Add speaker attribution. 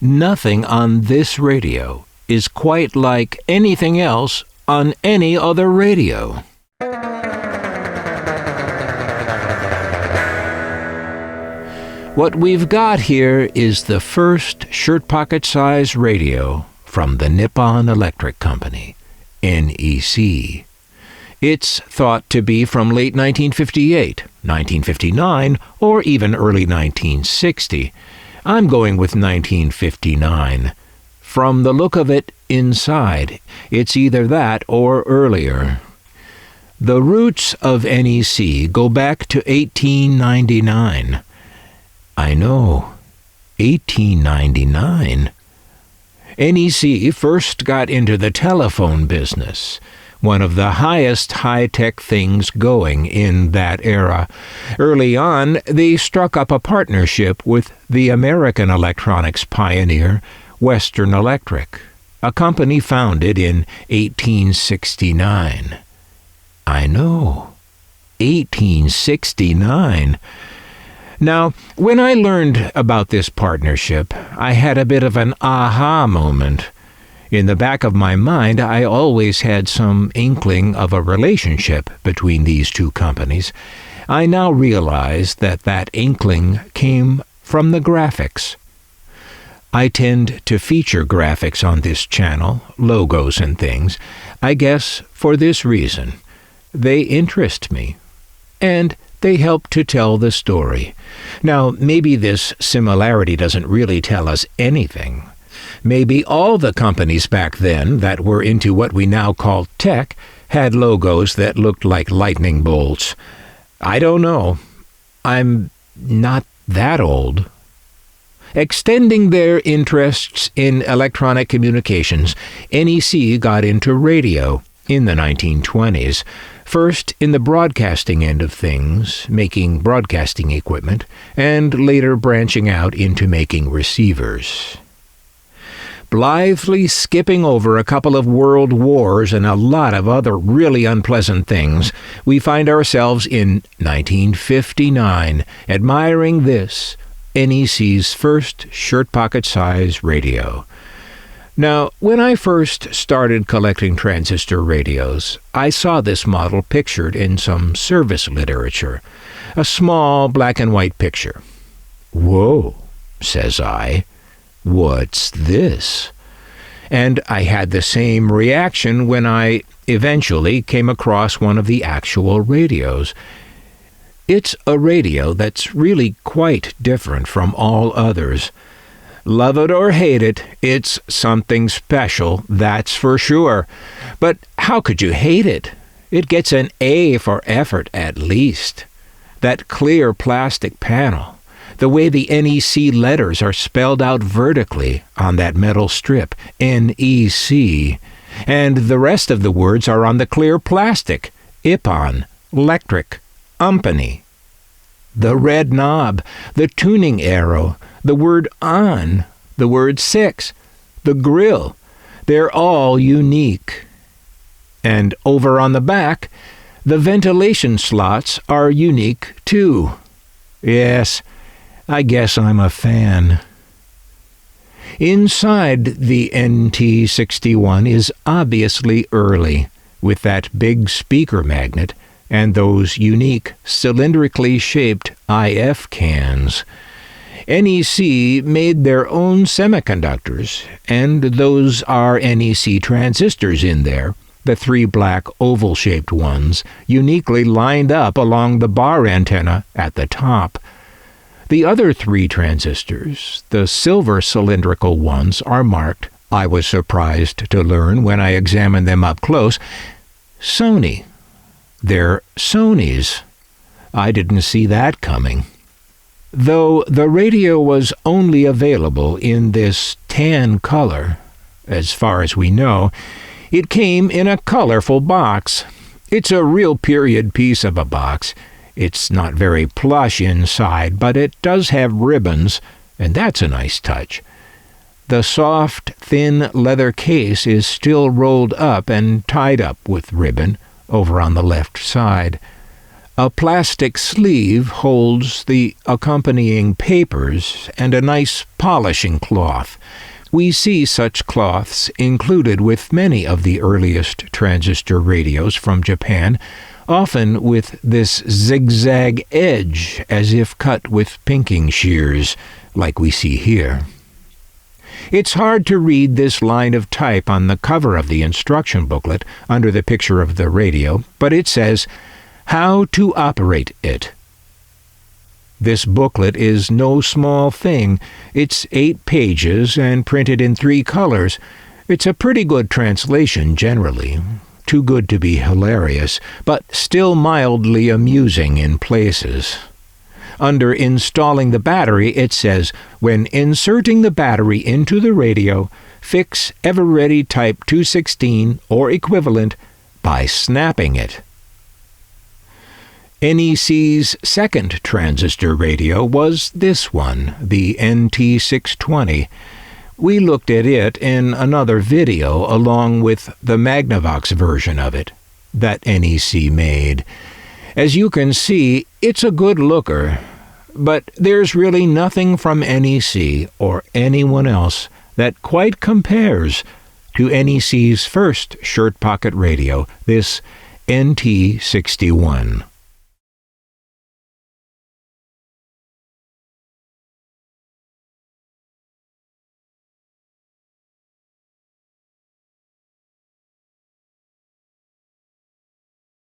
Speaker 1: Nothing on this radio is quite like anything else on any other radio. What we've got here is the first shirt pocket size radio from the Nippon Electric Company, NEC. It's thought to be from late 1958, 1959, or even early 1960. I'm going with 1959. From the look of it inside, it's either that or earlier. The roots of NEC go back to 1899. I know, 1899. NEC first got into the telephone business, one of the highest high-tech things going in that era. Early on, they struck up a partnership with the American electronics pioneer, Western Electric, a company founded in 1869. I know, 1869. Now, when I learned about this partnership, I had a bit of an aha moment. In the back of my mind, I always had some inkling of a relationship between these two companies. I now realize that that inkling came from the graphics. I tend to feature graphics on this channel, logos and things, I guess for this reason. They interest me, and they help to tell the story. Now, maybe this similarity doesn't really tell us anything. Maybe all the companies back then that were into what we now call tech had logos that looked like lightning bolts. I don't know. I'm not that old. Extending their interests in electronic communications, NEC got into radio in the 1920s. First in the broadcasting end of things, making broadcasting equipment, and later branching out into making receivers. Blithely skipping over a couple of world wars and a lot of other really unpleasant things, we find ourselves in 1959, admiring this, NEC's first shirt pocket size radio. Now, when I first started collecting transistor radios, I saw this model pictured in some service literature, a small black and white picture. "Whoa," says I, "what's this?" And I had the same reaction when I eventually came across one of the actual radios. It's a radio that's really quite different from all others. Love it or hate it, it's something special, that's for sure. But how could you hate it? It gets an A for effort, at least. That clear plastic panel, the way the NEC letters are spelled out vertically on that metal strip, NEC, and the rest of the words are on the clear plastic, Nippon Electric Company. The red knob, the tuning arrow, the word on, the word 6, the grill, they're all unique. And over on the back, the ventilation slots are unique too. Yes, I guess I'm a fan. Inside the NT61 is obviously early, with that big speaker magnet and those unique cylindrically shaped IF cans. NEC made their own semiconductors, and those are NEC transistors in there, the 3 black oval-shaped ones, uniquely lined up along the bar antenna at the top. The other 3 transistors, the silver cylindrical ones, are marked, I was surprised to learn when I examined them up close, Sony. They're Sonys. I didn't see that coming. Though the radio was only available in this tan color, as far as we know, it came in a colorful box. It's a real period piece of a box. It's not very plush inside, but it does have ribbons, and that's a nice touch. The soft, thin leather case is still rolled up and tied up with ribbon over on the left side. A plastic sleeve holds the accompanying papers and a nice polishing cloth. We see such cloths included with many of the earliest transistor radios from Japan, often with this zigzag edge as if cut with pinking shears, like we see here. It's hard to read this line of type on the cover of the instruction booklet under the picture of the radio, but it says, "How to operate it." This booklet is no small thing. It's 8 pages and printed in 3 colors. It's a pretty good translation generally. Too good to be hilarious, but still mildly amusing in places. Under installing the battery, it says, when inserting the battery into the radio, fix Ever-Ready Type 216 or equivalent by snapping it. NEC's second transistor radio was this one, the NT620. We looked at it in another video along with the Magnavox version of it that NEC made. As you can see, it's a good looker, but there's really nothing from NEC or anyone else that quite compares to NEC's first shirt pocket radio, this NT61.